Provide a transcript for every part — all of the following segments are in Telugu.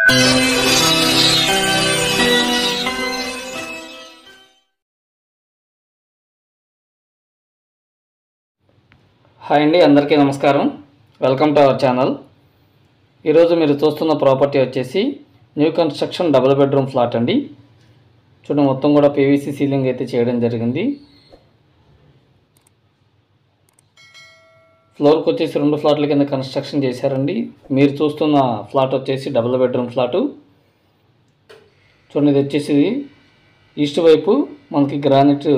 హాయ్ అండి, అందరికీ నమస్కారం. Welcome to our channel. ఈరోజు మీరు చూస్తున్న ప్రాపర్టీ వచ్చేసి new construction double bedroom flat అండి. చూడండి, మొత్తం కూడా పీవీసీ సీలింగ్ అయితే చేయడం జరిగింది. ఫ్లోర్కి వచ్చేసి 2 ఫ్లాట్ల కింద కన్స్ట్రక్షన్ చేశారండి. మీరు చూస్తున్న ఫ్లాట్ వచ్చేసి డబుల్ బెడ్రూమ్ ఫ్లాటు. చూడండి, ఇది వచ్చేసి ఈస్ట్ వైపు మనకి గ్రానైట్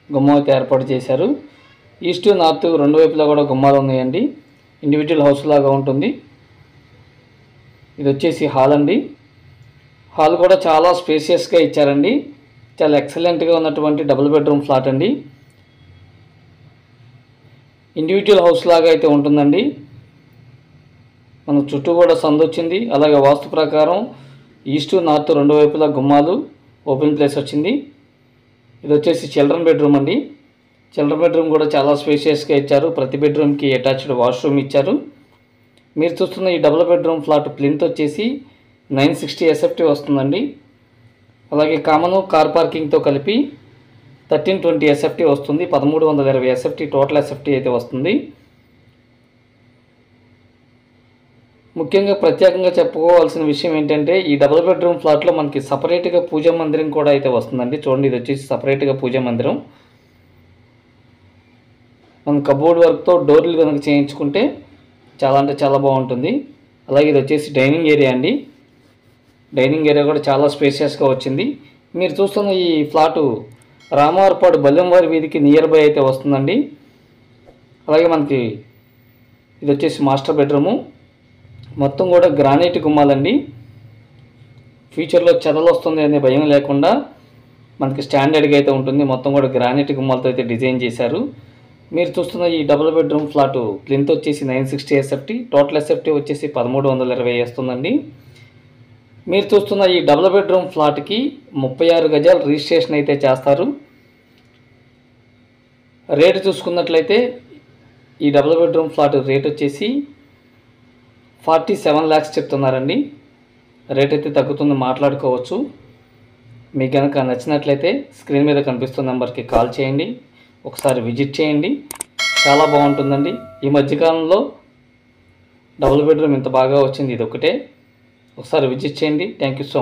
గుమ్మం అయితే ఏర్పాటు చేశారు. ఈస్ట్ నార్త్ 2 వైపులా కూడా గుమ్మాలు ఉన్నాయండి. ఇండివిజువల్ హౌస్ లాగా ఉంటుంది. ఇది వచ్చేసి హాల్ అండి. హాల్ కూడా చాలా స్పేసియస్గా ఇచ్చారండి. చాలా ఎక్సలెంట్గా ఉన్నటువంటి డబుల్ బెడ్రూమ్ ఫ్లాట్ అండి. ఇండివిజువల్ హౌస్ లాగా అయితే ఉంటుందండి. మన చుట్టూ కూడా సందు వచ్చింది. అలాగే వాస్తు ప్రకారం ఈస్ట్ నార్త్ 2 వైపులా గుమ్మాలు, ఓపెన్ ప్లేస్ వచ్చింది. ఇది వచ్చేసి చిల్డ్రన్ బెడ్రూమ్ అండి. చిల్డ్రన్ బెడ్రూమ్ కూడా చాలా స్పేషియస్గా ఇచ్చారు. ప్రతి బెడ్రూమ్కి అటాచ్డ్ వాష్రూమ్ ఇచ్చారు. మీరు చూస్తున్న ఈ డబుల్ బెడ్రూమ్ ఫ్లాట్ ప్లింత్ వచ్చేసి 960 ఎస్ఎఫ్టీ వస్తుందండి. అలాగే కామన్ కార్ పార్కింగ్తో కలిపి 1320 ఎస్ఎఫ్టీ వస్తుంది. 1320 ఎస్ఎఫ్టీ టోటల్ ఎస్ఎఫ్టీ అయితే వస్తుంది. ముఖ్యంగా ప్రత్యేకంగా చెప్పుకోవాల్సిన విషయం ఏంటంటే, ఈ డబుల్ బెడ్రూమ్ ఫ్లాట్లో మనకి సపరేట్గా పూజా మందిరం కూడా అయితే వస్తుందండి. చూడండి, ఇది వచ్చేసి సపరేట్గా పూజా మందిరం. మనం కబోర్డ్ వర్క్తో డోర్లు కనుక చేయించుకుంటే చాలా అంటే చాలా బాగుంటుంది. అలాగే ఇది వచ్చేసి డైనింగ్ ఏరియా అండి. డైనింగ్ ఏరియా కూడా చాలా స్పేషియస్గా వచ్చింది. మీరు చూస్తున్న ఈ ఫ్లాటు రామవారిపాడు బల్లెంవారి వీధికి నియర్ బై అయితే వస్తుందండి. అలాగే మనకి ఇది వచ్చేసి మాస్టర్ బెడ్రూము. మొత్తం కూడా గ్రానైట్ గుమ్మాలండి. ఫ్యూచర్లో చెదలు వస్తుంది అనే భయం లేకుండా మనకి స్టాండర్డ్గా అయితే ఉంటుంది. మొత్తం కూడా గ్రానైట్ గుమ్మాలతో అయితే డిజైన్ చేశారు. మీరు చూస్తున్న ఈ డబుల్ బెడ్రూమ్ ఫ్లాటు ప్లింత్ వచ్చేసి 960 ఎస్ఎఫ్టీ, టోటల్ ఎస్ఎఫ్టీ వచ్చేసి 1320 వస్తుందండి. మీరు చూస్తున్న ఈ డబుల్ బెడ్రూమ్ ఫ్లాట్కి 36 గజాలు రిజిస్ట్రేషన్ అయితే చేస్తారు. రేటు చూసుకున్నట్లయితే ఈ డబుల్ బెడ్రూమ్ ఫ్లాట్ రేట్ వచ్చేసి 47 lakhs చెప్తున్నారండి. రేట్ అయితే తగ్గుతుంది, మాట్లాడుకోవచ్చు. మీకు కనుక నచ్చినట్లయితే స్క్రీన్ మీద కనిపిస్తున్న నెంబర్కి కాల్ చేయండి, ఒకసారి విజిట్ చేయండి. చాలా బాగుంటుందండి. ఈ మధ్యకాలంలో డబుల్ బెడ్రూమ్ ఇంత బాగా వచ్చింది ఇది ఒకటే. ఒకసారి విజిట్ చేయండి. Thank you so much.